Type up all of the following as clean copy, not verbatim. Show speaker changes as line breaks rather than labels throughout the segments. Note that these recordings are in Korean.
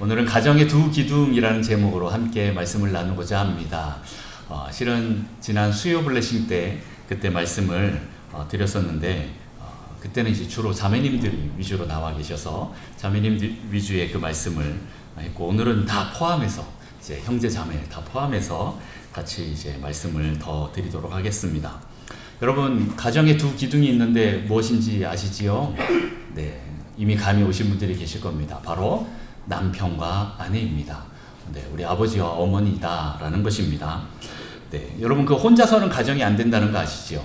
오늘은 가정의 두 기둥이라는 제목으로 함께 말씀을 나누고자 합니다. 실은 지난 수요 블레싱 때 그때 말씀을 드렸었는데 그때는 이제 주로 자매님들이 위주로 나와 계셔서 자매님들 위주의 그 말씀을 했고, 오늘은 다 포함해서 이제 형제 자매 다 포함해서 같이 이제 말씀을 더 드리도록 하겠습니다. 여러분, 가정에 두 기둥이 있는데 무엇인지 아시지요? 네, 이미 감이 오신 분들이 계실 겁니다. 바로 남편과 아내입니다. 네, 우리 아버지와 어머니다라는 것입니다. 네, 여러분, 그 혼자서는 가정이 안 된다는 거 아시죠?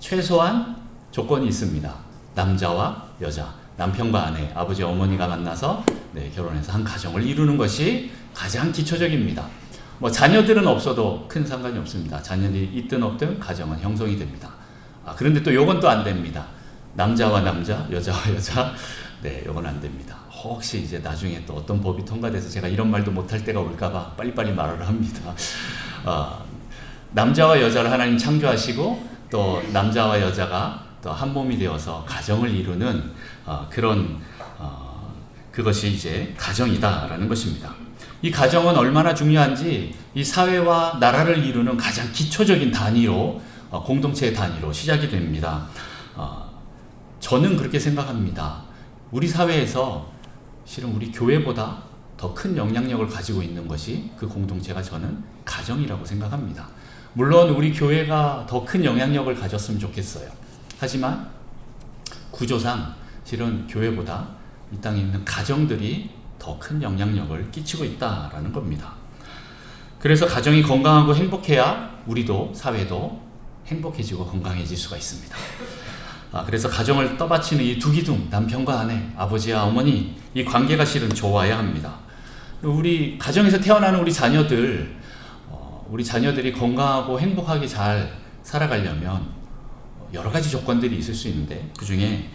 최소한 조건이 있습니다. 남자와 여자, 남편과 아내, 아버지 어머니가 만나서 결혼해서 한 가정을 이루는 것이 가장 기초적입니다. 뭐 자녀들은 없어도 큰 상관이 없습니다. 자녀들이 있든 없든 가정은 형성이 됩니다. 그런데 또 요건 또 안 됩니다. 남자와 남자, 여자와 여자, 요건 안 됩니다. 혹시 이제 나중에 또 어떤 법이 통과돼서 제가 이런 말도 못할 때가 올까봐 빨리빨리 말을 합니다. 남자와 여자를 하나님 창조하시고 또 남자와 여자가 또 한 몸이 되어서 가정을 이루는 그런 그것이 이제 가정이다라는 것입니다. 이 가정은 얼마나 중요한지 이 사회와 나라를 이루는 가장 기초적인 단위로 공동체의 단위로 시작이 됩니다. 저는 그렇게 생각합니다. 우리 사회에서 실은 우리 교회보다 더 큰 영향력을 가지고 있는 것이 그 공동체가 저는 가정이라고 생각합니다. 물론 우리 교회가 더 큰 영향력을 가졌으면 좋겠어요. 하지만 구조상 실은 교회보다 이 땅에 있는 가정들이 더 큰 영향력을 끼치고 있다라는 겁니다. 그래서 가정이 건강하고 행복해야 우리도 사회도 행복해지고 건강해질 수가 있습니다. 그래서 가정을 떠받치는 이 두 기둥, 남편과 아내, 아버지와 어머니, 이 관계가 실은 좋아야 합니다. 우리 가정에서 태어나는 우리 자녀들이 건강하고 행복하게 잘 살아가려면 여러 가지 조건들이 있을 수 있는데, 그 중에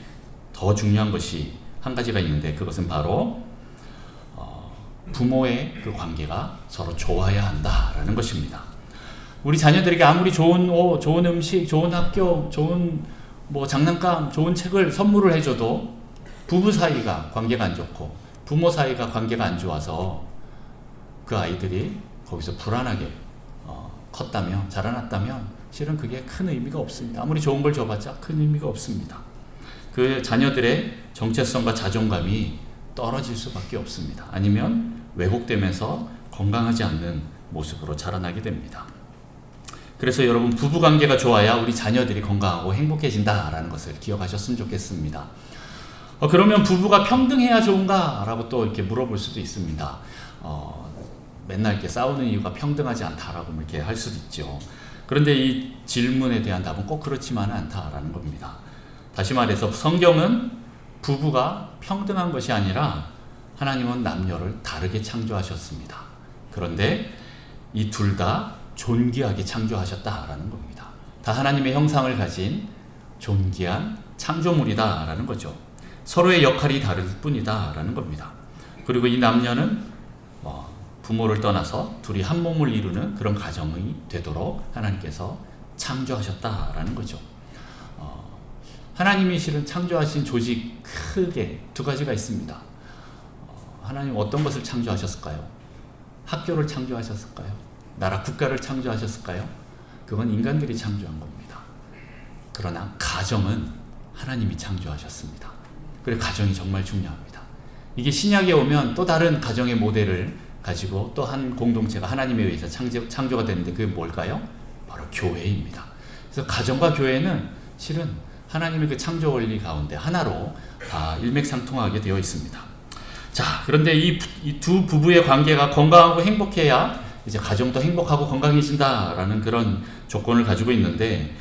더 중요한 것이 한 가지가 있는데, 그것은 바로 부모의 그 관계가 서로 좋아야 한다라는 것입니다. 우리 자녀들에게 아무리 좋은 옷, 좋은 음식, 좋은 학교, 좋은 장난감, 좋은 책을 선물을 해줘도 부부 사이가 관계가 안 좋고 부모 사이가 관계가 안 좋아서 그 아이들이 거기서 불안하게 컸다면, 자라났다면 실은 그게 큰 의미가 없습니다. 아무리 좋은 걸 줘봤자 큰 의미가 없습니다. 그 자녀들의 정체성과 자존감이 떨어질 수밖에 없습니다. 아니면 왜곡되면서 건강하지 않는 모습으로 자라나게 됩니다. 그래서 여러분, 부부관계가 좋아야 우리 자녀들이 건강하고 행복해진다라는 것을 기억하셨으면 좋겠습니다. 그러면 부부가 평등해야 좋은가? 라고 또 이렇게 물어볼 수도 있습니다. 맨날 이렇게 싸우는 이유가 평등하지 않다라고 이렇게 할 수도 있죠. 그런데 이 질문에 대한 답은 꼭 그렇지만은 않다라는 겁니다. 다시 말해서 성경은 부부가 평등한 것이 아니라 하나님은 남녀를 다르게 창조하셨습니다. 그런데 이 둘 다 존귀하게 창조하셨다라는 겁니다. 다 하나님의 형상을 가진 존귀한 창조물이다라는 거죠. 서로의 역할이 다를 뿐이다라는 겁니다. 그리고 이 남녀는 부모를 떠나서 둘이 한 몸을 이루는 그런 가정이 되도록 하나님께서 창조하셨다라는 거죠. 하나님이 실은 창조하신 조직 크게 두 가지가 있습니다. 하나님 어떤 것을 창조하셨을까요? 학교를 창조하셨을까요? 나라 국가를 창조하셨을까요? 그건 인간들이 창조한 겁니다. 그러나 가정은 하나님이 창조하셨습니다. 그래서 가정이 정말 중요합니다. 이게 신약에 오면 또 다른 가정의 모델을 가지고 또 한 공동체가 하나님에 의해서 창조가 되는데 그게 뭘까요? 바로 교회입니다. 그래서 가정과 교회는 실은 하나님의 그 창조 원리 가운데 하나로 다 일맥상통하게 되어 있습니다. 자, 그런데 이 두 부부의 관계가 건강하고 행복해야 이제 가정도 행복하고 건강해진다라는 그런 조건을 가지고 있는데,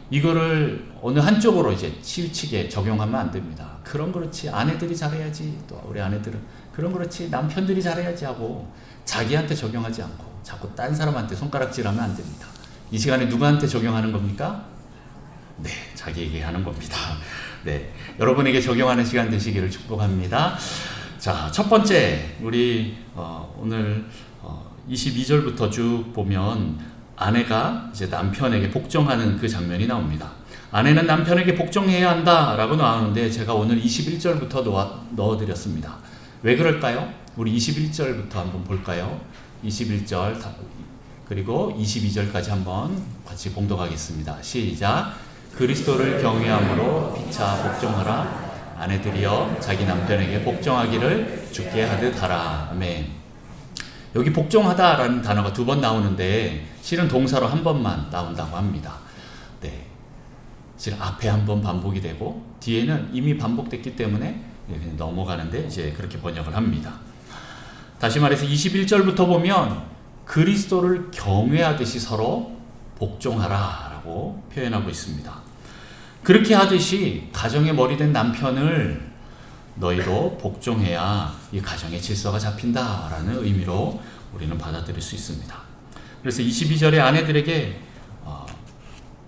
이거를 어느 한쪽으로 이제 치우치게 적용하면 안 됩니다. 그럼 그렇지, 아내들이 잘해야지, 또 우리 아내들은 그럼 그렇지, 남편들이 잘해야지 하고 자기한테 적용하지 않고 자꾸 딴 사람한테 손가락질하면 안 됩니다. 이 시간에 누구한테 적용하는 겁니까? 네, 자기에게 하는 겁니다. 네, 여러분에게 적용하는 시간 되시기를 축복합니다. 자, 첫 번째, 우리 오늘 22절부터 쭉 보면 아내가 이제 남편에게 복종하는 그 장면이 나옵니다. 아내는 남편에게 복종해야 한다라고 나오는데 제가 오늘 21절부터 넣어드렸습니다. 왜 그럴까요? 우리 21절부터 한번 볼까요? 21절 그리고 22절까지 한번 같이 봉독하겠습니다. 시작. 그리스도를 경외함으로 피차 복종하라. 아내들이여 자기 남편에게 복종하기를 주께 하듯 하라. 아멘. 여기 복종하다라는 단어가 2번 나오는데 실은 동사로 한 번만 나온다고 합니다. 네, 실은 앞에 한 번 반복이 되고 뒤에는 이미 반복됐기 때문에 그냥 넘어가는데 이제 그렇게 번역을 합니다. 다시 말해서 21절부터 보면 그리스도를 경외하듯이 서로 복종하라 라고 표현하고 있습니다. 그렇게 하듯이 가정의 머리 된 남편을 너희도 복종해야 이 가정의 질서가 잡힌다라는 의미로 우리는 받아들일 수 있습니다. 그래서 22절에 아내들에게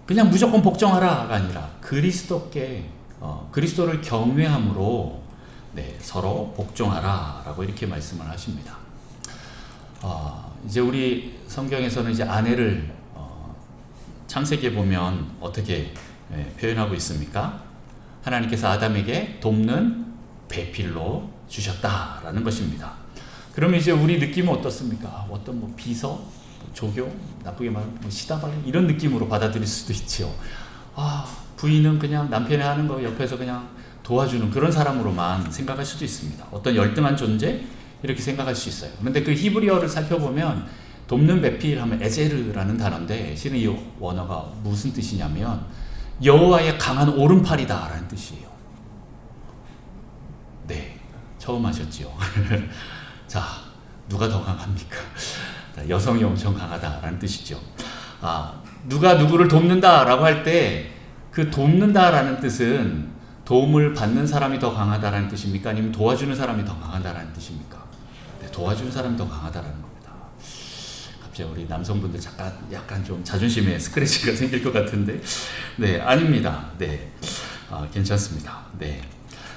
그냥 무조건 복종하라가 아니라 그리스도를 경외함으로 서로 복종하라라고 이렇게 말씀을 하십니다. 이제 우리 성경에서는 이제 아내를 창세기에 보면 어떻게 표현하고 있습니까? 하나님께서 아담에게 돕는 배필로 주셨다라는 것입니다. 그러면 이제 우리 느낌은 어떻습니까? 어떤 비서, 조교, 나쁘게 말하면 시다발리 이런 느낌으로 받아들일 수도 있죠. 부인은 그냥 남편이 하는 거 옆에서 그냥 도와주는 그런 사람으로만 생각할 수도 있습니다. 어떤 열등한 존재 이렇게 생각할 수 있어요. 그런데 그 히브리어를 살펴보면 돕는 배필 하면 에제르라는 단어인데 실은 이 원어가 무슨 뜻이냐면 여호와의 강한 오른팔이다 라는 뜻이에요. 네, 처음 하셨죠. 자, 누가 더 강합니까? 여성이 엄청 강하다라는 뜻이죠. 누가 누구를 돕는다라고 할 때 그 돕는다라는 뜻은 도움을 받는 사람이 더 강하다라는 뜻입니까? 아니면 도와주는 사람이 더 강하다라는 뜻입니까? 네, 도와주는 사람이 더 강하다라는 겁니다. 갑자기 우리 남성분들 약간 좀 자존심에 스크래치가 생길 것 같은데, 네, 아닙니다. 네, 괜찮습니다. 네,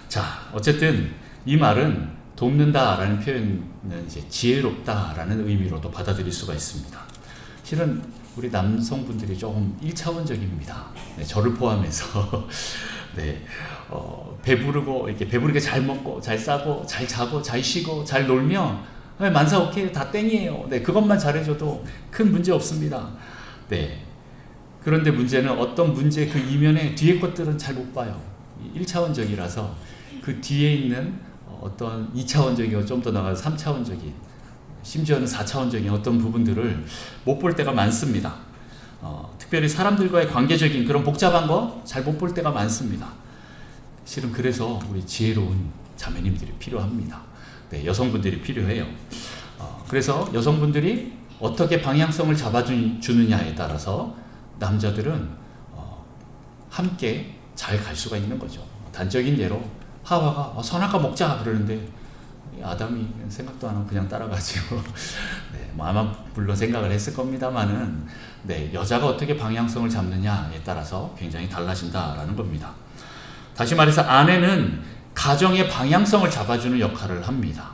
자, 어쨌든 이 말은 돕는다라는 표현은 이제 지혜롭다라는 의미로도 받아들일 수가 있습니다. 실은 우리 남성분들이 조금 1차원적입니다. 네, 저를 포함해서. 네, 배부르고, 이렇게 배부르게 잘 먹고, 잘 싸고, 잘 자고, 잘 쉬고, 잘 놀면, 만사 오케이, 다 땡이에요. 네, 그것만 잘해줘도 큰 문제 없습니다. 네. 그런데 문제는 어떤 문제 그 이면에 뒤에 것들은 잘 못 봐요. 1차원적이라서 그 뒤에 있는 어떤 2차원적이고 좀 더 나가서 3차원적인, 심지어는 4차원적인 어떤 부분들을 못 볼 때가 많습니다. 특별히 사람들과의 관계적인 그런 복잡한 거 잘 못 볼 때가 많습니다. 실은 그래서 우리 지혜로운 자매님들이 필요합니다. 네, 여성분들이 필요해요. 그래서 여성분들이 어떻게 방향성을 잡아주느냐에 따라서 남자들은 함께 잘 갈 수가 있는 거죠. 단적인 예로 하와가 선악과 먹자 그러는데 아담이 생각도 안 하고 그냥 따라가지고 네, 아마 물론 생각을 했을 겁니다만은 네, 여자가 어떻게 방향성을 잡느냐에 따라서 굉장히 달라진다라는 겁니다. 다시 말해서 아내는 가정의 방향성을 잡아주는 역할을 합니다.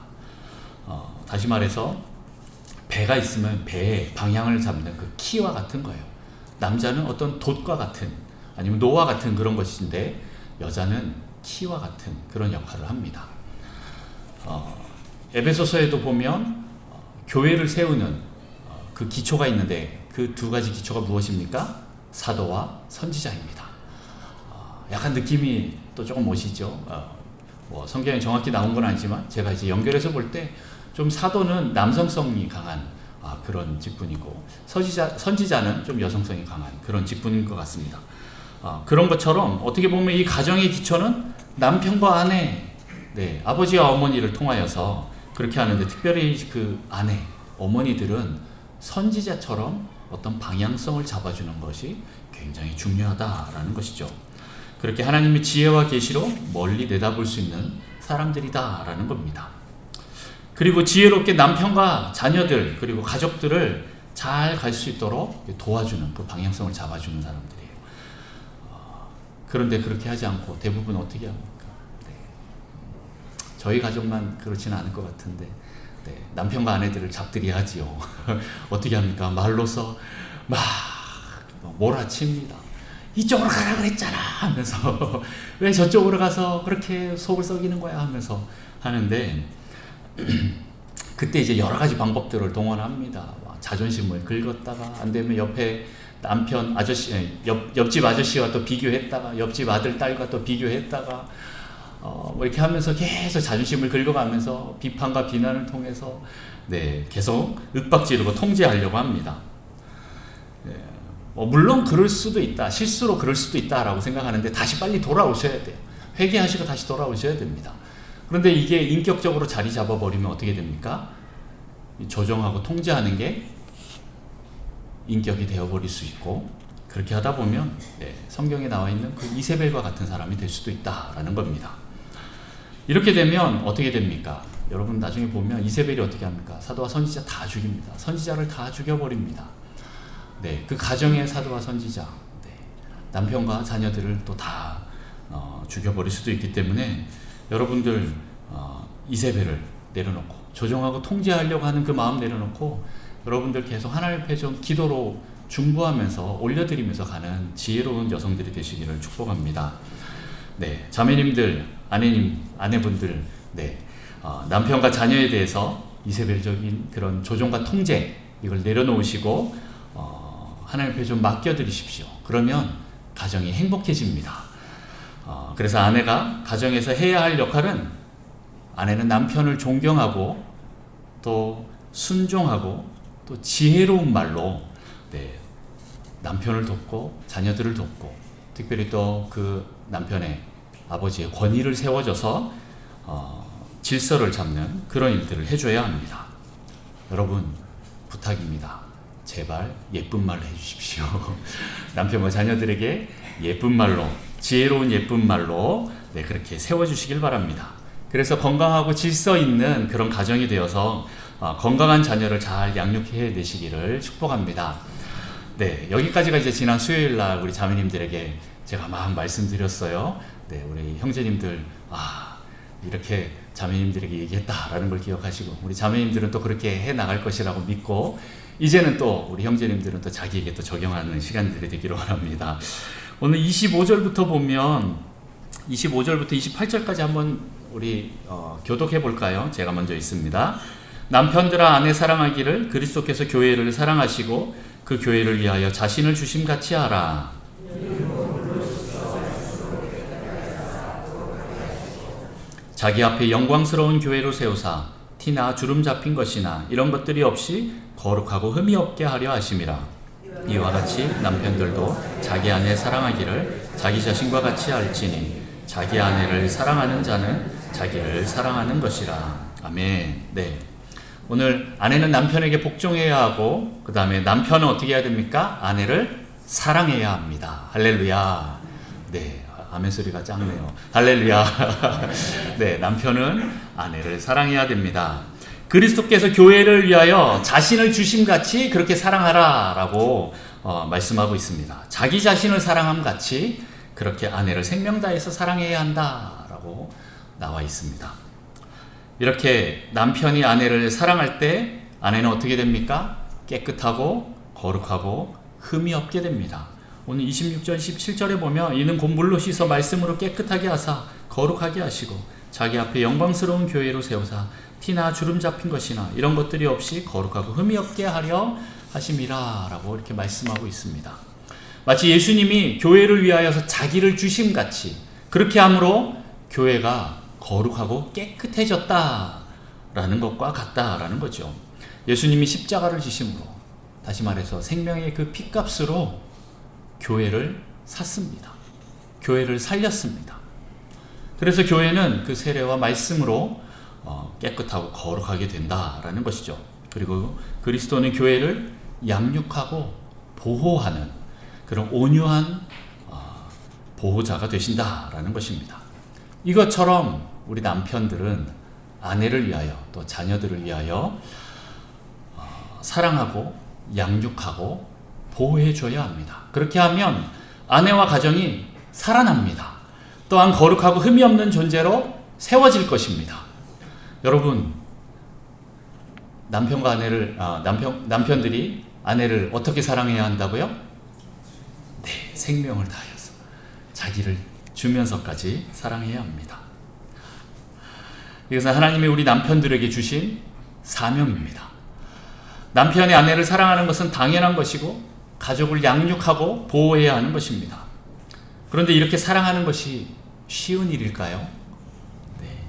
다시 말해서 배가 있으면 배의 방향을 잡는 그 키와 같은 거예요. 남자는 어떤 돛과 같은 아니면 노와 같은 그런 것인데 여자는 키와 같은 그런 역할을 합니다. 에베소서에도 보면 교회를 세우는 그 기초가 있는데 그 2가지 기초가 무엇입니까? 사도와 선지자입니다. 약간 느낌이 또 조금 오시죠? 성경에 정확히 나온 건 아니지만 제가 이제 연결해서 볼 때 좀 사도는 남성성이 강한 그런 직분이고 선지자는 좀 여성성이 강한 그런 직분인 것 같습니다. 그런 것처럼 어떻게 보면 이 가정의 기초는 남편과 아내, 네, 아버지와 어머니를 통하여서 그렇게 하는데 특별히 그 아내, 어머니들은 선지자처럼 어떤 방향성을 잡아주는 것이 굉장히 중요하다라는 것이죠. 그렇게 하나님의 지혜와 계시로 멀리 내다볼 수 있는 사람들이다라는 겁니다. 그리고 지혜롭게 남편과 자녀들 그리고 가족들을 잘 갈 수 있도록 도와주는 그 방향성을 잡아주는 사람들이에요. 그런데 그렇게 하지 않고 대부분 어떻게 합니까? 네. 저희 가족만 그렇지는 않을 것 같은데 네. 남편과 아내들을 잡들이 하지요. 어떻게 합니까? 말로서 막 몰아칩니다. 이쪽으로 가라 그랬잖아 하면서 왜 저쪽으로 가서 그렇게 속을 썩이는 거야 하면서 하는데 그때 이제 여러 가지 방법들을 동원합니다. 자존심을 긁었다가 안 되면 옆에 남편 아저씨, 옆집 아저씨와 또 비교했다가 옆집 아들 딸과 또 비교했다가 뭐 이렇게 하면서 계속 자존심을 긁어가면서 비판과 비난을 통해서 계속 윽박지르고 통제하려고 합니다. 물론 그럴 수도 있다, 실수로 그럴 수도 있다라고 생각하는데 다시 빨리 돌아오셔야 돼요. 회개하시고 다시 돌아오셔야 됩니다. 그런데 이게 인격적으로 자리 잡아버리면 어떻게 됩니까? 조정하고 통제하는 게 인격이 되어버릴 수 있고, 그렇게 하다 보면 성경에 나와 있는 그 이세벨과 같은 사람이 될 수도 있다라는 겁니다. 이렇게 되면 어떻게 됩니까? 여러분 나중에 보면 이세벨이 어떻게 합니까? 사도와 선지자 다 죽입니다. 선지자를 다 죽여버립니다. 그 가정의 사도와 선지자, 남편과 자녀들을 또 다 죽여버릴 수도 있기 때문에 여러분들 이세벨을 내려놓고 조정하고 통제하려고 하는 그 마음 내려놓고 여러분들 계속 하나님 앞에 좀 기도로 중보하면서 올려드리면서 가는 지혜로운 여성들이 되시기를 축복합니다. 자매님들, 아내분들, 남편과 자녀에 대해서 이세벨적인 그런 조종과 통제 이걸 내려놓으시고 하나님 앞에 좀 맡겨드리십시오. 그러면 가정이 행복해집니다. 그래서 아내가 가정에서 해야 할 역할은, 아내는 남편을 존경하고 또 순종하고 또 지혜로운 말로 남편을 돕고 자녀들을 돕고, 특별히 또 그 남편의 아버지의 권위를 세워줘서 질서를 잡는 그런 일들을 해줘야 합니다. 여러분 부탁입니다. 제발 예쁜 말로 해주십시오. 남편과 자녀들에게 예쁜 말로, 지혜로운 예쁜 말로 그렇게 세워주시길 바랍니다. 그래서 건강하고 질서 있는 그런 가정이 되어서 건강한 자녀를 잘 양육해 내시기를 축복합니다. 여기까지가 이제 지난 수요일 날 우리 자매님들에게 제가 막 말씀드렸어요. 우리 형제님들, 이렇게 자매님들에게 얘기했다라는 걸 기억하시고, 우리 자매님들은 또 그렇게 해 나갈 것이라고 믿고, 이제는 또 우리 형제님들은 또 자기에게 또 적용하는 시간들이 되기를 원합니다. 오늘 25절부터 보면 25절부터 28절까지 한번 우리 교독해 볼까요? 제가 먼저 있습니다. 남편들아, 아내 사랑하기를 그리스도께서 교회를 사랑하시고 그 교회를 위하여 자신을 주심같이 하라. 자기 앞에 영광스러운 교회로 세우사 티나 주름 잡힌 것이나 이런 것들이 없이 거룩하고 흠이 없게 하려 하심이라. 이와 같이 남편들도 자기 아내 사랑하기를 자기 자신과 같이 할지니 자기 아내를 사랑하는 자는 자기를 사랑하는 것이라. 아멘. 오늘 아내는 남편에게 복종해야 하고, 그 다음에 남편은 어떻게 해야 됩니까? 아내를 사랑해야 합니다. 할렐루야. 아멘 소리가 작네요. 할렐루야. 남편은 아내를 사랑해야 됩니다. 그리스도께서 교회를 위하여 자신을 주심같이 그렇게 사랑하라 라고 말씀하고 있습니다. 자기 자신을 사랑함 같이 그렇게 아내를 생명 다해서 사랑해야 한다 라고 나와 있습니다. 이렇게 남편이 아내를 사랑할 때 아내는 어떻게 됩니까? 깨끗하고 거룩하고 흠이 없게 됩니다. 오늘 26절 17절에 보면 이는 곧 물로 씻어 말씀으로 깨끗하게 하사 거룩하게 하시고 자기 앞에 영광스러운 교회로 세우사 티나 주름 잡힌 것이나 이런 것들이 없이 거룩하고 흠이 없게 하려 하심이라 라고 이렇게 말씀하고 있습니다. 마치 예수님이 교회를 위하여서 자기를 주심같이 그렇게 함으로 교회가 거룩하고 깨끗해졌다라는 것과 같다라는 거죠. 예수님이 십자가를 지심으로, 다시 말해서 생명의 그 핏값으로 교회를 샀습니다. 교회를 살렸습니다. 그래서 교회는 그 세례와 말씀으로 깨끗하고 거룩하게 된다라는 것이죠. 그리고 그리스도는 교회를 양육하고 보호하는 그런 온유한 보호자가 되신다라는 것입니다. 이것처럼 우리 남편들은 아내를 위하여 또 자녀들을 위하여 사랑하고 양육하고 보호해줘야 합니다. 그렇게 하면 아내와 가정이 살아납니다. 또한 거룩하고 흠이 없는 존재로 세워질 것입니다. 여러분, 남편과 아내를 남편들이 아내를 어떻게 사랑해야 한다고요? 생명을 다하여서 자기를 주면서까지 사랑해야 합니다. 이것은 하나님이 우리 남편들에게 주신 사명입니다. 남편이 아내를 사랑하는 것은 당연한 것이고 가족을 양육하고 보호해야 하는 것입니다. 그런데 이렇게 사랑하는 것이 쉬운 일일까요? 네.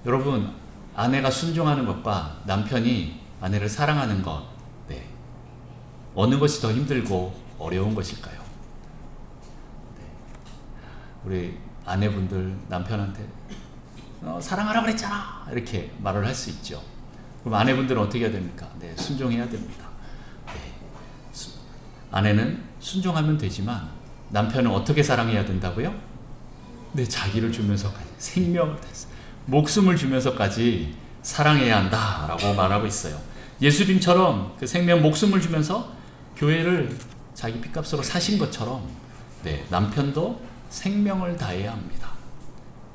여러분, 아내가 순종하는 것과 남편이 아내를 사랑하는 것, 네. 어느 것이 더 힘들고 어려운 것일까요? 네. 우리 아내분들 남편한테 사랑하라고 그랬잖아 이렇게 말을 할 수 있죠. 그럼 아내분들은 어떻게 해야 됩니까? 네, 순종해야 됩니다. 네. 아내는 순종하면 되지만 남편은 어떻게 사랑해야 된다고요? 네, 자기를 주면서까지, 생명을 다해서, 목숨을 주면서까지 사랑해야 한다라고 말하고 있어요. 예수님처럼 그 생명, 목숨을 주면서 교회를 자기 핏값으로 사신 것처럼, 네, 남편도 생명을 다해야 합니다.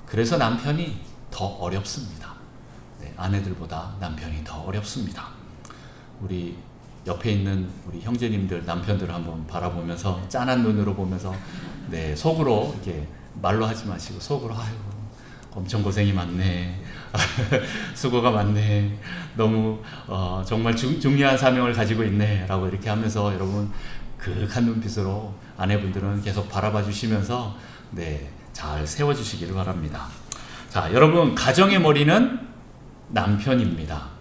그래서 남편이 더 어렵습니다. 네, 아내들보다 남편이 더 어렵습니다. 우리 옆에 있는 우리 형제님들 남편들을 한번 바라보면서 짠한 눈으로 보면서, 네, 속으로 이렇게 말로 하지 마시고 속으로 아이고 엄청 고생이 많네 수고가 많네 너무 정말 중요한 사명을 가지고 있네 라고 이렇게 하면서 여러분 그윽한 눈빛으로 아내분들은 계속 바라봐 주시면서, 네, 잘 세워주시기를 바랍니다. 자, 여러분, 가정의 머리는 남편입니다.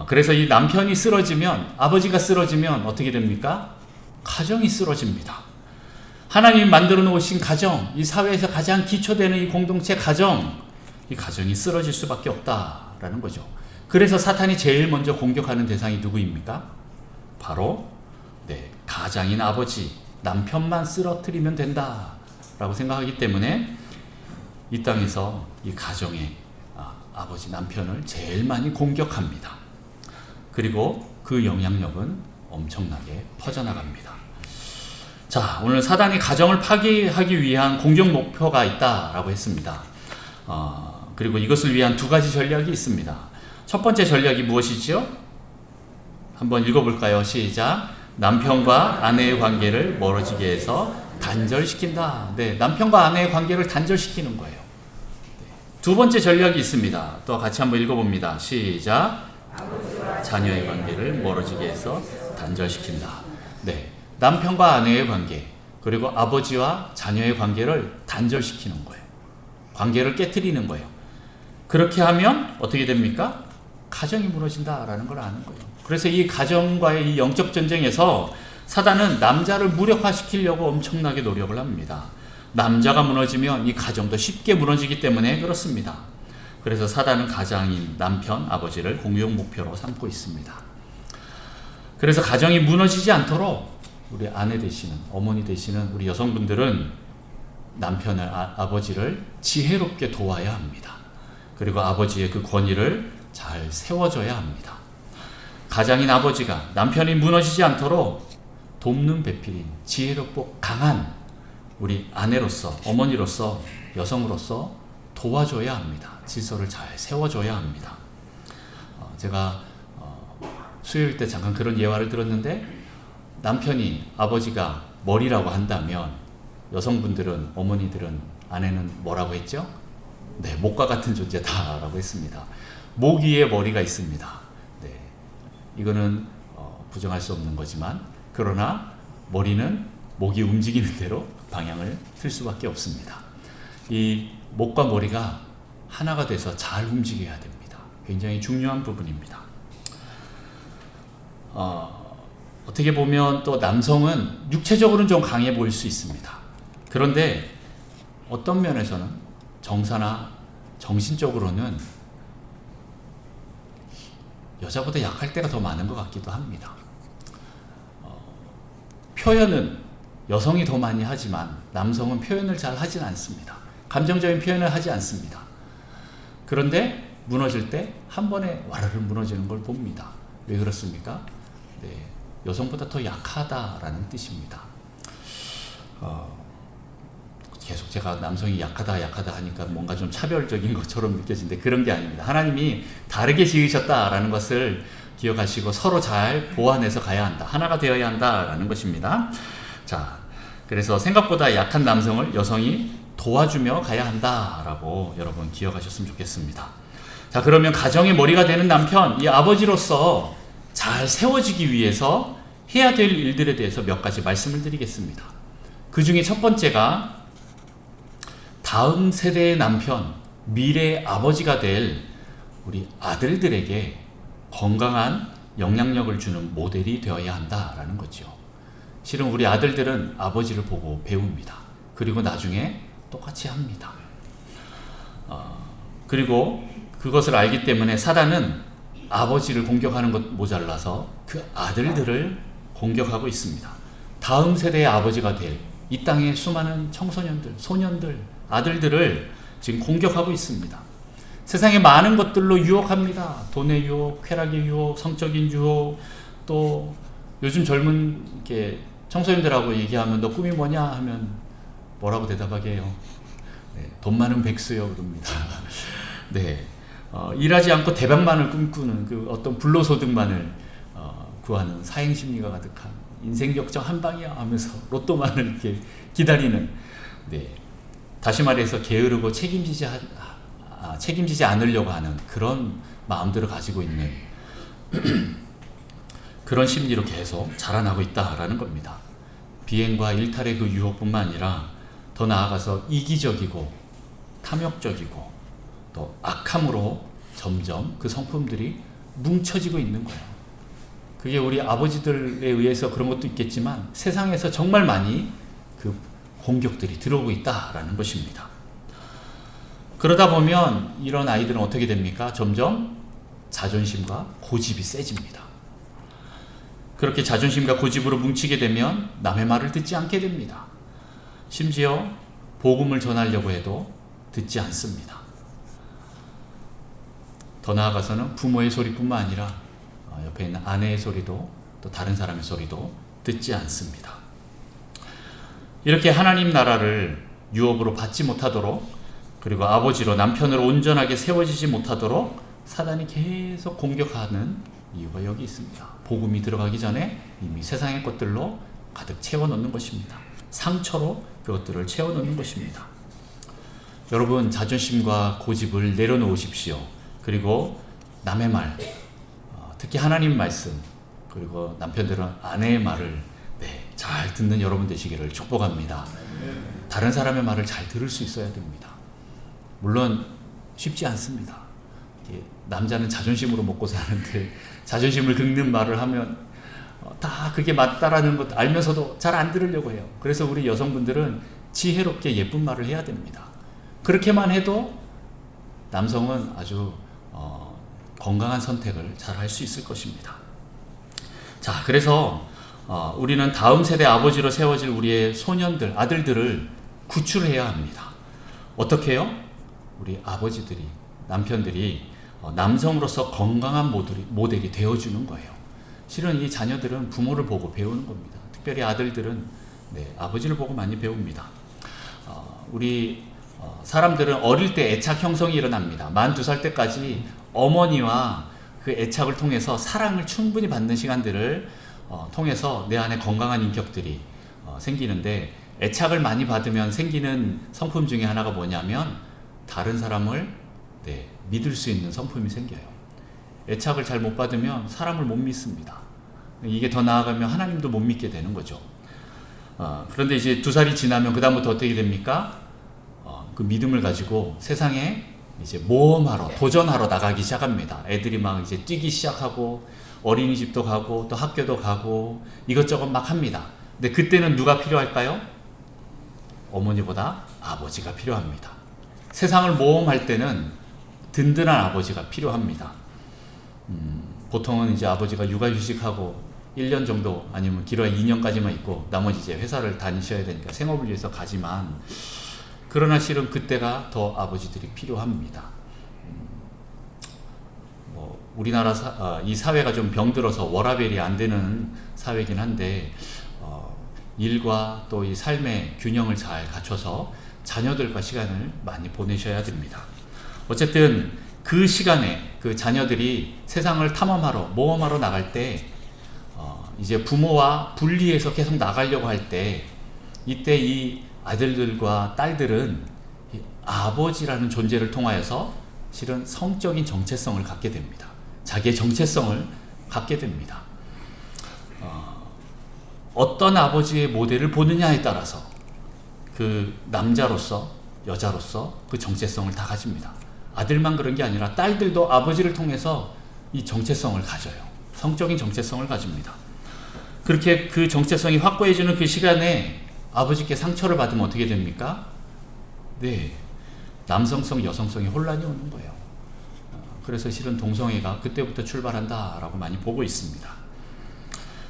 그래서 이 남편이 쓰러지면, 아버지가 쓰러지면 어떻게 됩니까? 가정이 쓰러집니다. 하나님이 만들어 놓으신 가정, 이 사회에서 가장 기초되는 이 공동체 가정, 이 가정이 쓰러질 수밖에 없다라는 거죠. 그래서 사탄이 제일 먼저 공격하는 대상이 누구입니까? 바로, 네, 가장인 아버지, 남편만 쓰러뜨리면 된다라고 생각하기 때문에 이 땅에서 이 가정의 아버지, 남편을 제일 많이 공격합니다. 그리고 그 영향력은 엄청나게 퍼져나갑니다. 자, 오늘 사단이 가정을 파괴하기 위한 공격 목표가 있다라고 했습니다. 그리고 이것을 위한 두 가지 전략이 있습니다. 첫 번째 전략이 무엇이지요? 한번 읽어볼까요? 시작. 남편과 아내의 관계를 멀어지게 해서 단절시킨다. 네, 남편과 아내의 관계를 단절시키는 거예요. 두 번째 전략이 있습니다. 또 같이 한번 읽어봅니다. 시작. 자녀의 관계를 멀어지게 해서 단절시킨다. 네, 남편과 아내의 관계, 그리고 아버지와 자녀의 관계를 단절시키는 거예요. 관계를 깨트리는 거예요. 그렇게 하면 어떻게 됩니까? 가정이 무너진다라는 걸 아는 거예요. 그래서 이 가정과의 이 영적 전쟁에서 사단은 남자를 무력화시키려고 엄청나게 노력을 합니다. 남자가 무너지면 이 가정도 쉽게 무너지기 때문에 그렇습니다. 그래서 사단은 가장인 남편, 아버지를 공격 목표로 삼고 있습니다. 그래서 가정이 무너지지 않도록 우리 아내 되시는, 어머니 되시는 우리 여성분들은 남편을, 아버지를 지혜롭게 도와야 합니다. 그리고 아버지의 그 권위를 잘 세워줘야 합니다. 가장인 아버지가 남편이 무너지지 않도록 돕는 배필인 지혜롭고 강한 우리 아내로서, 어머니로서, 여성으로서 도와줘야 합니다. 질서를 잘 세워줘야 합니다. 제가 수요일 때 잠깐 그런 예화를 들었는데, 남편이 아버지가 머리라고 한다면 여성분들은, 어머니들은, 아내는 뭐라고 했죠? 네, 목과 같은 존재다라고 했습니다. 목 위에 머리가 있습니다. 네, 이거는 부정할 수 없는 거지만, 그러나 머리는 목이 움직이는 대로 방향을 틀 수밖에 없습니다. 이 목과 머리가 하나가 돼서 잘 움직여야 됩니다. 굉장히 중요한 부분입니다. 어떻게 보면 또 남성은 육체적으로는 좀 강해 보일 수 있습니다. 그런데 어떤 면에서는 정서나 정신적으로는 여자보다 약할 때가 더 많은 것 같기도 합니다. 표현은 여성이 더 많이 하지만 남성은 표현을 잘 하진 않습니다. 감정적인 표현을 하지 않습니다. 그런데 무너질 때 한 번에 와르르 무너지는 걸 봅니다. 왜 그렇습니까? 네, 여성보다 더 약하다라는 뜻입니다. 계속 제가 남성이 약하다 하니까 뭔가 좀 차별적인 것처럼 느껴지는데 그런 게 아닙니다. 하나님이 다르게 지으셨다라는 것을 기억하시고 서로 잘 보완해서 가야 한다. 하나가 되어야 한다라는 것입니다. 자, 그래서 생각보다 약한 남성을 여성이 도와주며 가야 한다라고 여러분 기억하셨으면 좋겠습니다. 자, 그러면 가정의 머리가 되는 남편, 이 아버지로서 잘 세워지기 위해서 해야 될 일들에 대해서 몇 가지 말씀을 드리겠습니다. 그 중에 첫 번째가 다음 세대의 남편, 미래의 아버지가 될 우리 아들들에게 건강한 영향력을 주는 모델이 되어야 한다라는 거죠. 실은 우리 아들들은 아버지를 보고 배웁니다. 그리고 나중에 똑같이 합니다. 그리고 그것을 알기 때문에 사단은 아버지를 공격하는 것 모자라서 그 아들들을 공격하고 있습니다. 다음 세대의 아버지가 될 이 땅의 수많은 청소년들, 소년들, 아들들을 지금 공격하고 있습니다. 세상에 많은 것들로 유혹합니다. 돈의 유혹, 쾌락의 유혹, 성적인 유혹, 또 요즘 젊은 이렇게 청소년들하고 얘기하면 너 꿈이 뭐냐 하면 뭐라고 대답하게 해요? 네, 돈 많은 백수요 그럽니다. 네, 일하지 않고 대박만을 꿈꾸는 그 어떤 불로소득만을 구하는 사행심리가 가득한 인생 격정 한 방이야 하면서 로또만을 이렇게 기다리는, 네, 다시 말해서 게으르고 책임지지 않으려고 하는 그런 마음들을 가지고 있는 그런 심리로 계속 자라나고 있다라는 겁니다. 비행과 일탈의 그 유혹뿐만 아니라 더 나아가서 이기적이고 탐욕적이고 또 악함으로 점점 그 성품들이 뭉쳐지고 있는 거예요. 그게 우리 아버지들에 의해서 그런 것도 있겠지만 세상에서 정말 많이 그 공격들이 들어오고 있다라는 것입니다. 그러다 보면 이런 아이들은 어떻게 됩니까? 점점 자존심과 고집이 세집니다. 그렇게 자존심과 고집으로 뭉치게 되면 남의 말을 듣지 않게 됩니다. 심지어 복음을 전하려고 해도 듣지 않습니다. 더 나아가서는 부모의 소리뿐만 아니라 옆에 있는 아내의 소리도 또 다른 사람의 소리도 듣지 않습니다. 이렇게 하나님 나라를 유업으로 받지 못하도록, 그리고 아버지로 남편으로 온전하게 세워지지 못하도록 사단이 계속 공격하는 이유가 여기 있습니다. 복음이 들어가기 전에 이미 세상의 것들로 가득 채워놓는 것입니다. 상처로 그것들을 채워놓는 것입니다. 여러분, 자존심과 고집을 내려놓으십시오. 그리고 남의 말, 특히 하나님 말씀, 그리고 남편들은 아내의 말을 잘 듣는 여러분 되시기를 축복합니다. 다른 사람의 말을 잘 들을 수 있어야 됩니다. 물론 쉽지 않습니다. 남자는 자존심으로 먹고 사는데 자존심을 긁는 말을 하면 다 그게 맞다라는 것 알면서도 잘 안 들으려고 해요. 그래서 우리 여성분들은 지혜롭게 예쁜 말을 해야 됩니다. 그렇게만 해도 남성은 아주 건강한 선택을 잘 할 수 있을 것입니다. 자, 그래서 우리는 다음 세대 아버지로 세워질 우리의 소년들, 아들들을 구출해야 합니다. 어떻게 해요? 우리 아버지들이, 남편들이 남성으로서 건강한 모델이 되어주는 거예요. 실은 이 자녀들은 부모를 보고 배우는 겁니다. 특별히 아들들은 아버지를 보고 많이 배웁니다. 우리 사람들은 어릴 때 애착 형성이 일어납니다. 만 2살 때까지 어머니와 그 애착을 통해서 사랑을 충분히 받는 시간들을 통해서 내 안에 건강한 인격들이 생기는데, 애착을 많이 받으면 생기는 성품 중에 하나가 뭐냐면 다른 사람을 믿을 수 있는 성품이 생겨요. 애착을 잘 못 받으면 사람을 못 믿습니다. 이게 더 나아가면 하나님도 못 믿게 되는 거죠. 그런데 이제 2살이 지나면 그 다음부터 어떻게 됩니까? 그 믿음을 가지고 세상에 이제 모험하러, 도전하러 나가기 시작합니다. 애들이 막 이제 뛰기 시작하고 어린이집도 가고 또 학교도 가고 이것저것 막 합니다. 근데 그때는 누가 필요할까요? 어머니보다 아버지가 필요합니다. 세상을 모험할 때는 든든한 아버지가 필요합니다. 보통은 이제 아버지가 육아휴직하고 1년 정도 아니면 길어야 2년까지만 있고 나머지 이제 회사를 다니셔야 되니까 생업을 위해서 가지만, 그러나 실은 그때가 더 아버지들이 필요합니다. 우리나라 이 사회가 좀 병들어서 워라밸이 안 되는 사회이긴 한데 일과 또 이 삶의 균형을 잘 갖춰서 자녀들과 시간을 많이 보내셔야 됩니다. 어쨌든 그 시간에 그 자녀들이 세상을 탐험하러 모험하러 나갈 때 이제 부모와 분리해서 계속 나가려고 할 때, 이때 이 아들들과 딸들은 이 아버지라는 존재를 통하여서 실은 성적인 정체성을 갖게 됩니다. 자기의 정체성을 갖게 됩니다. 어떤 아버지의 모델을 보느냐에 따라서 그 남자로서 여자로서 그 정체성을 다 가집니다. 아들만 그런 게 아니라 딸들도 아버지를 통해서 이 정체성을 가져요. 성적인 정체성을 가집니다. 그렇게 그 정체성이 확고해지는 그 시간에 아버지께 상처를 받으면 어떻게 됩니까? 네, 남성성, 여성성의 혼란이 오는 거예요. 그래서 실은 동성애가 그때부터 출발한다라고 많이 보고 있습니다.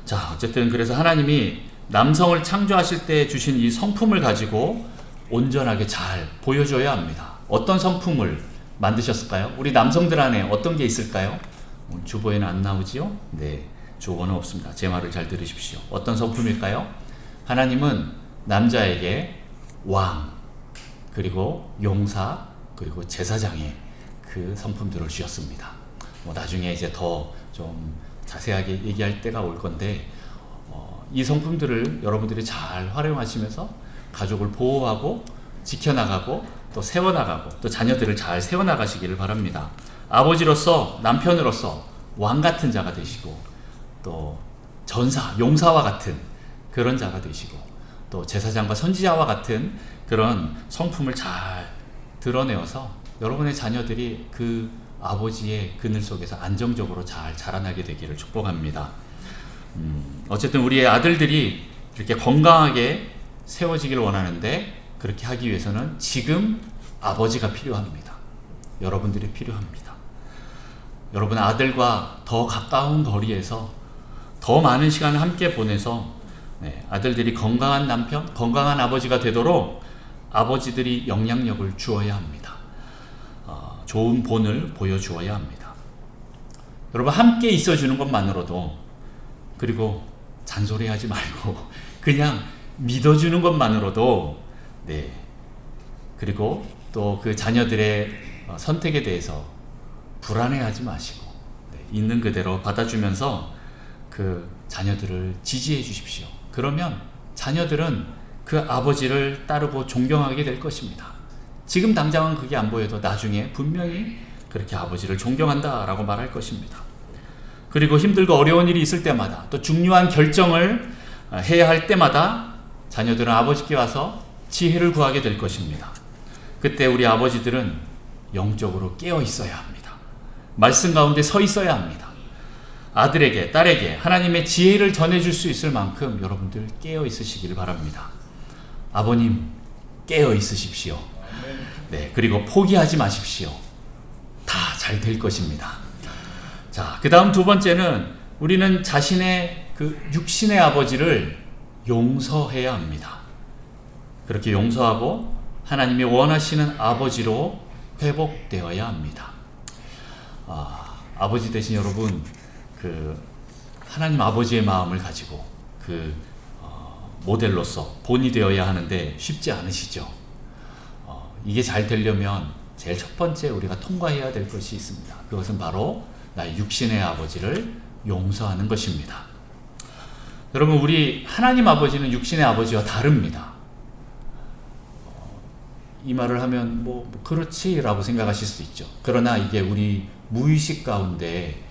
자, 어쨌든 그래서 하나님이 남성을 창조하실 때 주신 이 성품을 가지고 온전하게 잘 보여줘야 합니다. 어떤 성품을 만드셨을까요? 우리 남성들 안에 어떤 게 있을까요? 주보에는 안 나오지요? 네, 주보는 없습니다. 제 말을 잘 들으십시오. 어떤 성품일까요? 하나님은 남자에게 왕, 그리고 용사, 그리고 제사장의 그 성품들을 주셨습니다. 나중에 이제 더 좀 자세하게 얘기할 때가 올 건데, 이 성품들을 여러분들이 잘 활용하시면서 가족을 보호하고 지켜나가고 또 세워나가고 또 자녀들을 잘 세워나가시기를 바랍니다. 아버지로서, 남편으로서 왕 같은 자가 되시고, 또 전사, 용사와 같은 그런 자가 되시고, 또 제사장과 선지자와 같은 그런 성품을 잘 드러내어서 여러분의 자녀들이 그 아버지의 그늘 속에서 안정적으로 잘 자라나게 되기를 축복합니다. 어쨌든 우리의 아들들이 이렇게 건강하게 세워지기를 원하는데, 그렇게 하기 위해서는 지금 아버지가 필요합니다. 여러분들이 필요합니다. 여러분 아들과 더 가까운 거리에서 더 많은 시간을 함께 보내서 아들들이 건강한 남편, 건강한 아버지가 되도록 아버지들이 영향력을 주어야 합니다. 좋은 본을 보여주어야 합니다. 여러분 함께 있어주는 것만으로도, 그리고 잔소리하지 말고 그냥 믿어주는 것만으로도, 네, 그리고 또 그 자녀들의 선택에 대해서 불안해하지 마시고, 네, 있는 그대로 받아주면서 그 자녀들을 지지해 주십시오. 그러면 자녀들은 그 아버지를 따르고 존경하게 될 것입니다. 지금 당장은 그게 안 보여도 나중에 분명히 그렇게 아버지를 존경한다라고 말할 것입니다. 그리고 힘들고 어려운 일이 있을 때마다, 또 중요한 결정을 해야 할 때마다 자녀들은 아버지께 와서 지혜를 구하게 될 것입니다. 그때 우리 아버지들은 영적으로 깨어 있어야 합니다. 말씀 가운데 서 있어야 합니다. 아들에게, 딸에게 하나님의 지혜를 전해줄 수 있을 만큼 여러분들 깨어 있으시기를 바랍니다. 아버님 깨어 있으십시오. 네, 그리고 포기하지 마십시오. 다 잘 될 것입니다. 자, 그 다음 두 번째는 우리는 자신의 그 육신의 아버지를 용서해야 합니다. 그렇게 용서하고 하나님이 원하시는 아버지로 회복되어야 합니다. 아버지 되신 여러분, 그 하나님 아버지의 마음을 가지고 그 모델로서 본이 되어야 하는데 쉽지 않으시죠? 이게 잘 되려면 제일 첫 번째 우리가 통과해야 될 것이 있습니다. 그것은 바로 나의 육신의 아버지를 용서하는 것입니다. 여러분, 우리 하나님 아버지는 육신의 아버지와 다릅니다. 이 말을 하면 그렇지 라고 생각하실 수 있죠. 그러나 이게 우리 무의식 가운데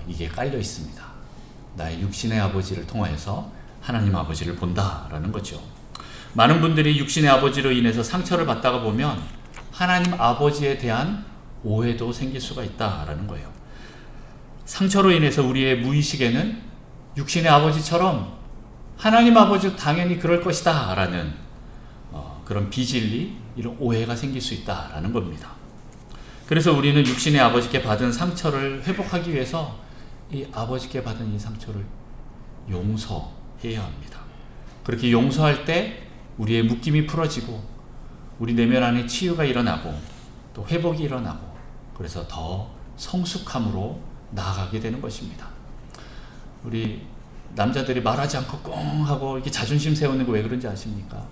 이게 깔려 있습니다. 나의 육신의 아버지를 통하여서 하나님 아버지를 본다라는 거죠. 많은 분들이 육신의 아버지로 인해서 상처를 받다가 보면 하나님 아버지에 대한 오해도 생길 수가 있다라는 거예요. 상처로 인해서 우리의 무의식에는 육신의 아버지처럼 하나님 아버지도 당연히 그럴 것이다 라는 그런 비진리, 이런 오해가 생길 수 있다라는 겁니다. 그래서 우리는 육신의 아버지께 받은 상처를 회복하기 위해서 이 아버지께 받은 이 상처를 용서해야 합니다. 그렇게 용서할 때 우리의 묶임이 풀어지고 우리 내면 안에 치유가 일어나고 또 회복이 일어나고, 그래서 더 성숙함으로 나아가게 되는 것입니다. 우리 남자들이 말하지 않고 꽁 하고 이렇게 자존심 세우는 거 왜 그런지 아십니까?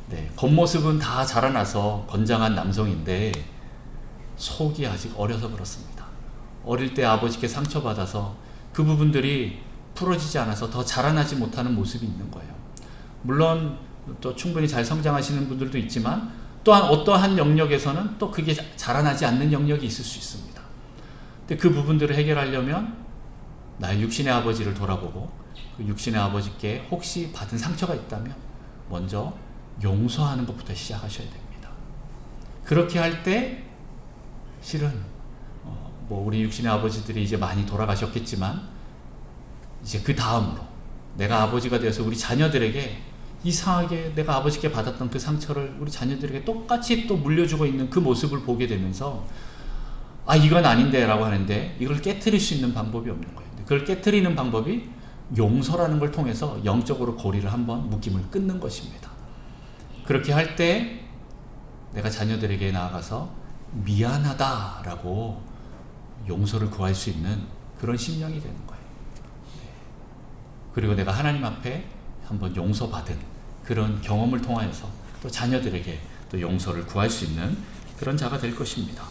네, 겉모습은 다 자라나서 건장한 남성인데 속이 아직 어려서 그렇습니다. 어릴 때 아버지께 상처받아서 그 부분들이 풀어지지 않아서 더 자라나지 못하는 모습이 있는 거예요. 물론 또 충분히 잘 성장하시는 분들도 있지만 또한 어떠한 영역에서는 또 그게 자라나지 않는 영역이 있을 수 있습니다. 근데 그 부분들을 해결하려면 나의 육신의 아버지를 돌아보고 그 육신의 아버지께 혹시 받은 상처가 있다면 먼저 용서하는 것부터 시작하셔야 됩니다. 그렇게 할 때 실은 우리 육신의 아버지들이 이제 많이 돌아가셨겠지만 이제 그 다음으로 내가 아버지가 되어서 우리 자녀들에게 이상하게 내가 아버지께 받았던 그 상처를 우리 자녀들에게 똑같이 또 물려주고 있는 그 모습을 보게 되면서 이건 아닌데 라고 하는데 이걸 깨트릴 수 있는 방법이 없는 거예요. 그걸 깨트리는 방법이 용서라는 걸 통해서 영적으로 고리를 한번 묶임을 끊는 것입니다. 그렇게 할 때 내가 자녀들에게 나아가서 미안하다라고 용서를 구할 수 있는 그런 심령이 되는 거예요. 그리고 내가 하나님 앞에 한번 용서받은 그런 경험을 통하여서 또 자녀들에게 또 용서를 구할 수 있는 그런 자가 될 것입니다.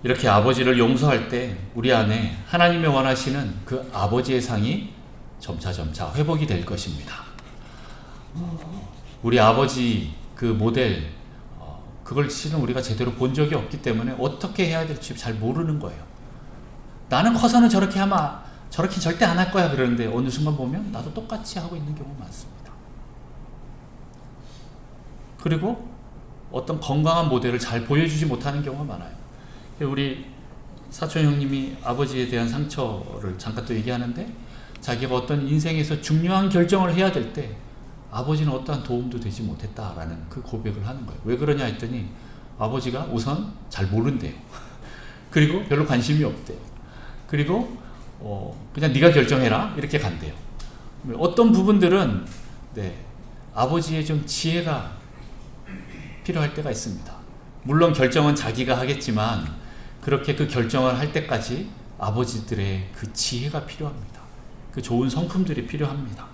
이렇게 아버지를 용서할 때 우리 안에 하나님의 원하시는 그 아버지의 상이 점차 회복이 될 것입니다. 우리 아버지 그 모델 그걸 실은 우리가 제대로 본 적이 없기 때문에 어떻게 해야 될지 잘 모르는 거예요. 나는 커서는 저렇게 하면 저렇게 절대 안 할 거야 그러는데 어느 순간 보면 나도 똑같이 하고 있는 경우가 많습니다. 그리고 어떤 건강한 모델을 잘 보여주지 못하는 경우가 많아요. 우리 사촌 형님이 아버지에 대한 상처를 잠깐 또 얘기하는데 자기가 어떤 인생에서 중요한 결정을 해야 될 때 아버지는 어떠한 도움도 되지 못했다라는 그 고백을 하는 거예요. 왜 그러냐 했더니 아버지가 우선 잘 모른대요. 그리고 별로 관심이 없대요. 그리고 그냥 네가 결정해라 이렇게 간대요. 어떤 부분들은 아버지의 좀 지혜가 필요할 때가 있습니다. 물론 결정은 자기가 하겠지만 그렇게 그 결정을 할 때까지 아버지들의 그 지혜가 필요합니다. 그 좋은 성품들이 필요합니다.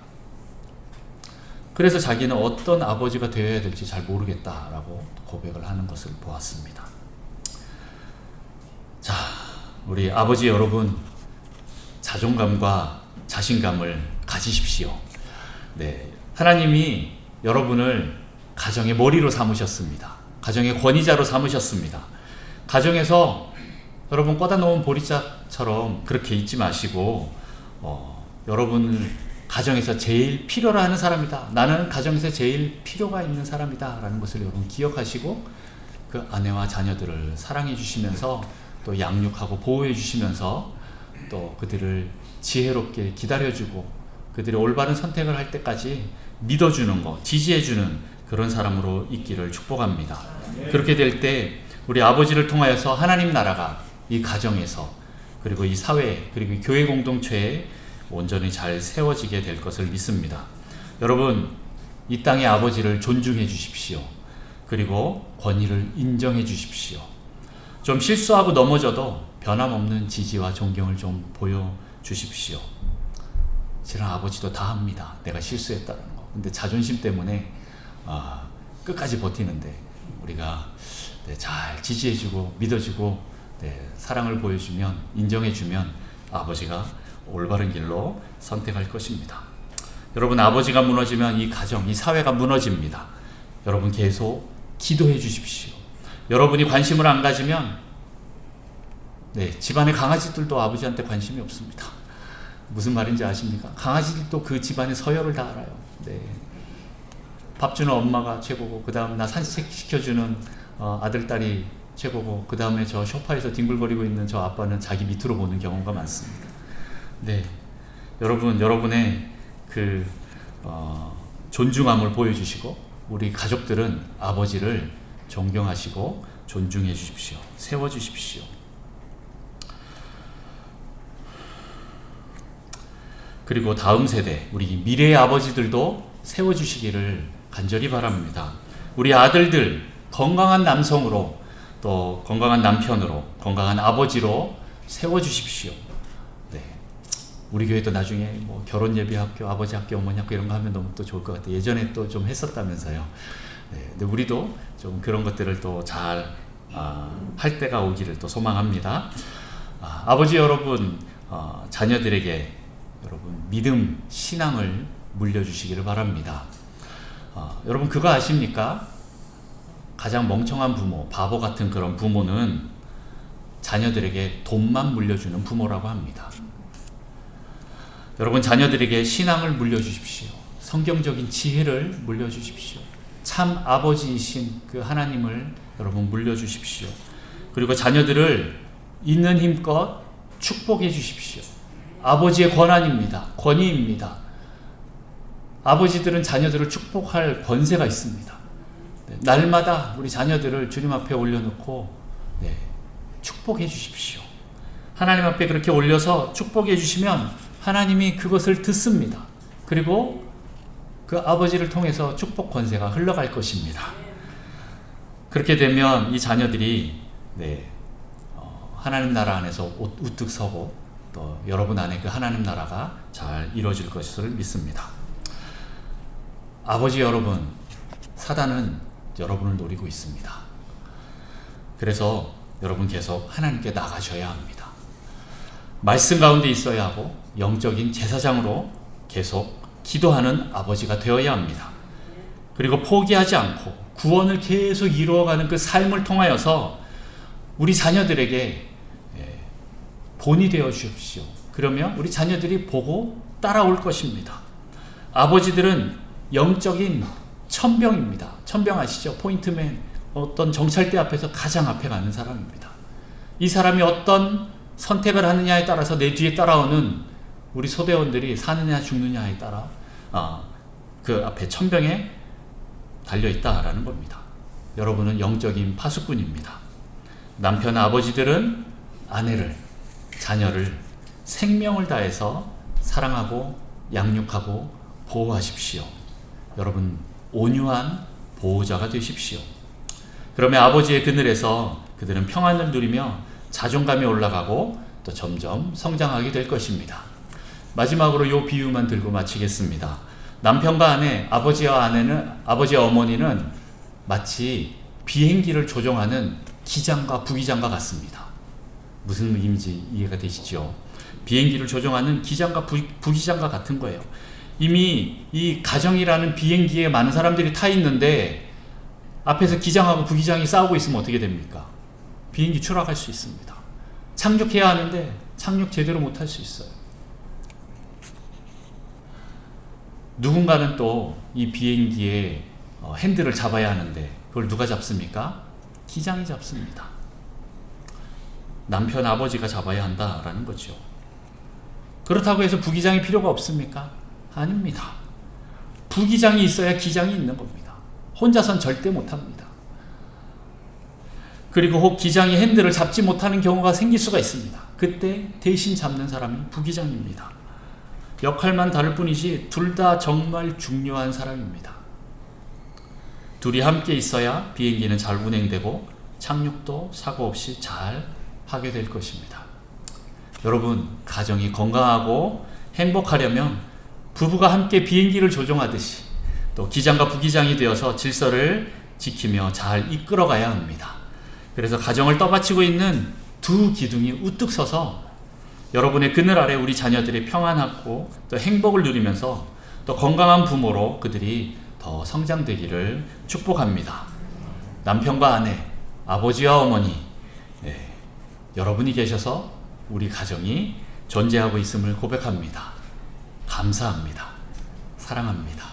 그래서 자기는 어떤 아버지가 되어야 될지 잘 모르겠다라고 고백을 하는 것을 보았습니다. 자, 우리 아버지 여러분, 자존감과 자신감을 가지십시오. 하나님이 여러분을 가정의 머리로 삼으셨습니다. 가정의 권위자로 삼으셨습니다. 가정에서 여러분 꺼다 놓은 보리자처럼 그렇게 있지 마시고 여러분을 가정에서 제일 필요로 하는 사람이다. 나는 가정에서 제일 필요가 있는 사람이다 라는 것을 여러분 기억하시고 그 아내와 자녀들을 사랑해 주시면서 또 양육하고 보호해 주시면서 또 그들을 지혜롭게 기다려주고 그들이 올바른 선택을 할 때까지 믿어주는 것, 지지해주는 그런 사람으로 있기를 축복합니다. 그렇게 될 때 우리 아버지를 통하여서 하나님 나라가 이 가정에서 그리고 이 사회 그리고 이 교회 공동체에 온전히 잘 세워지게 될 것을 믿습니다. 여러분, 이 땅의 아버지를 존중해 주십시오. 그리고 권위를 인정해 주십시오. 좀 실수하고 넘어져도 변함없는 지지와 존경을 좀 보여주십시오. 실은 아버지도 다 합니다. 내가 실수했다는 거. 근데 자존심 때문에 끝까지 버티는데 우리가 잘 지지해주고 믿어주고 사랑을 보여주면 인정해주면 아버지가 올바른 길로 선택할 것입니다. 여러분, 아버지가 무너지면 이 가정, 이 사회가 무너집니다. 여러분 계속 기도해 주십시오. 여러분이 관심을 안 가지면 집안의 강아지들도 아버지한테 관심이 없습니다. 무슨 말인지 아십니까? 강아지들도 그 집안의 서열을 다 알아요. 밥 주는 엄마가 최고고 그 다음 나 산책시켜주는 아들, 딸이 최고고 그 다음에 저 소파에서 뒹굴거리고 있는 저 아빠는 자기 밑으로 보는 경우가 많습니다. 여러분, 여러분의 그 존중함을 보여주시고 우리 가족들은 아버지를 존경하시고 존중해 주십시오. 세워주십시오. 그리고 다음 세대, 우리 미래의 아버지들도 세워주시기를 간절히 바랍니다. 우리 아들들 건강한 남성으로 또 건강한 남편으로 건강한 아버지로 세워주십시오. 우리 교회도 나중에 뭐 결혼 예비 학교, 아버지 학교, 어머니 학교 이런 거 하면 너무 또 좋을 것 같아요. 예전에 또 좀 했었다면서요. 근데 우리도 좀 그런 것들을 또 잘 할 때가 오기를 또 소망합니다. 아버지 여러분, 자녀들에게 여러분 믿음, 신앙을 물려주시기를 바랍니다. 여러분 그거 아십니까? 가장 멍청한 부모, 바보 같은 그런 부모는 자녀들에게 돈만 물려주는 부모라고 합니다. 여러분 자녀들에게 신앙을 물려주십시오. 성경적인 지혜를 물려주십시오. 참 아버지이신 그 하나님을 여러분 물려주십시오. 그리고 자녀들을 있는 힘껏 축복해 주십시오. 아버지의 권한입니다. 권위입니다. 아버지들은 자녀들을 축복할 권세가 있습니다. 날마다 우리 자녀들을 주님 앞에 올려놓고 축복해 주십시오. 하나님 앞에 그렇게 올려서 축복해 주시면 하나님이 그것을 듣습니다. 그리고 그 아버지를 통해서 축복 권세가 흘러갈 것입니다. 그렇게 되면 이 자녀들이 하나님 나라 안에서 우뚝 서고 또 여러분 안에 그 하나님 나라가 잘 이루어질 것을 믿습니다. 아버지 여러분, 사단은 여러분을 노리고 있습니다. 그래서 여러분 계속 하나님께 나가셔야 합니다. 말씀 가운데 있어야 하고 영적인 제사장으로 계속 기도하는 아버지가 되어야 합니다. 그리고 포기하지 않고 구원을 계속 이루어가는 그 삶을 통하여서 우리 자녀들에게 본이 되어 주십시오. 그러면 우리 자녀들이 보고 따라올 것입니다. 아버지들은 영적인 천병입니다. 천병 아시죠? 포인트맨, 어떤 정찰대 앞에서 가장 앞에 가는 사람입니다. 이 사람이 어떤 선택을 하느냐에 따라서 내 뒤에 따라오는 우리 소대원들이 사느냐 죽느냐에 따라 그 앞에 천병에 달려있다라는 겁니다. 여러분은 영적인 파수꾼입니다. 남편 아버지들은 아내를, 자녀를 생명을 다해서 사랑하고 양육하고 보호하십시오. 여러분 온유한 보호자가 되십시오. 그러면 아버지의 그늘에서 그들은 평안을 누리며 자존감이 올라가고 또 점점 성장하게 될 것입니다. 마지막으로 이 비유만 들고 마치겠습니다. 남편과 아내, 아버지와 어머니는 마치 비행기를 조종하는 기장과 부기장과 같습니다. 무슨 의미인지 이해가 되시죠? 비행기를 조종하는 기장과 부기장과 같은 거예요. 이미 이 가정이라는 비행기에 많은 사람들이 타 있는데 앞에서 기장하고 부기장이 싸우고 있으면 어떻게 됩니까? 비행기 추락할 수 있습니다. 착륙해야 하는데 착륙 제대로 못할 수 있어요. 누군가는 또 이 비행기의 핸들을 잡아야 하는데 그걸 누가 잡습니까? 기장이 잡습니다. 남편 아버지가 잡아야 한다라는 거죠. 그렇다고 해서 부기장이 필요가 없습니까? 아닙니다. 부기장이 있어야 기장이 있는 겁니다. 혼자선 절대 못합니다. 그리고 혹 기장이 핸들을 잡지 못하는 경우가 생길 수가 있습니다. 그때 대신 잡는 사람이 부기장입니다. 역할만 다를 뿐이지 둘 다 정말 중요한 사람입니다. 둘이 함께 있어야 비행기는 잘 운행되고 착륙도 사고 없이 잘 하게 될 것입니다. 여러분, 가정이 건강하고 행복하려면 부부가 함께 비행기를 조종하듯이 또 기장과 부기장이 되어서 질서를 지키며 잘 이끌어가야 합니다. 그래서 가정을 떠받치고 있는 두 기둥이 우뚝 서서 여러분의 그늘 아래 우리 자녀들이 평안하고 또 행복을 누리면서 또 건강한 부모로 그들이 더 성장되기를 축복합니다. 남편과 아내, 아버지와 어머니, 여러분이 계셔서 우리 가정이 존재하고 있음을 고백합니다. 감사합니다. 사랑합니다.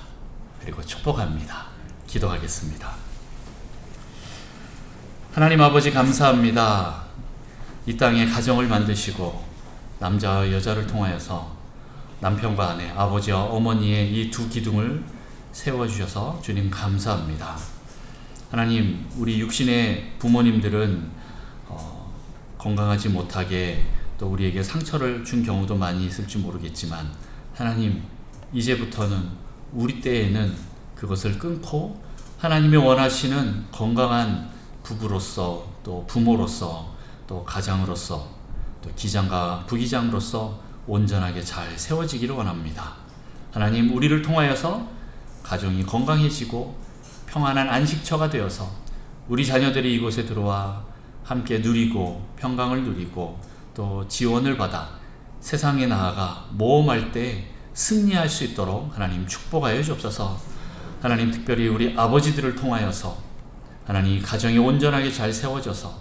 그리고 축복합니다. 기도하겠습니다. 하나님 아버지 감사합니다. 이 땅에 가정을 만드시고 남자와 여자를 통하여서 남편과 아내, 아버지와 어머니의 이 두 기둥을 세워주셔서 주님 감사합니다. 하나님, 우리 육신의 부모님들은 건강하지 못하게 또 우리에게 상처를 준 경우도 많이 있을지 모르겠지만 하나님, 이제부터는 우리 때에는 그것을 끊고 하나님이 원하시는 건강한 부부로서 또 부모로서 또 가장으로서 또 기장과 부기장으로서 온전하게 잘 세워지기를 원합니다. 하나님, 우리를 통하여서 가정이 건강해지고 평안한 안식처가 되어서 우리 자녀들이 이곳에 들어와 함께 누리고 평강을 누리고 또 지원을 받아 세상에 나아가 모험할 때 승리할 수 있도록 하나님 축복하여 주옵소서. 하나님 특별히 우리 아버지들을 통하여서 하나님 가정이 온전하게 잘 세워져서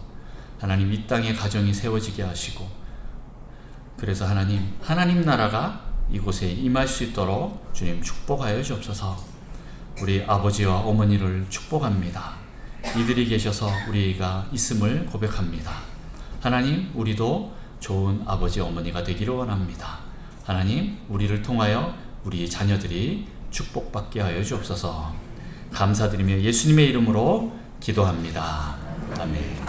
하나님 이 땅에 가정이 세워지게 하시고, 그래서 하나님 나라가 이곳에 임할 수 있도록 주님 축복하여 주옵소서. 우리 아버지와 어머니를 축복합니다. 이들이 계셔서 우리가 있음을 고백합니다. 하나님, 우리도 좋은 아버지 어머니가 되기를 원합니다. 하나님, 우리를 통하여 우리 자녀들이 축복받게 하여 주옵소서. 감사드리며 예수님의 이름으로 기도합니다. 아멘.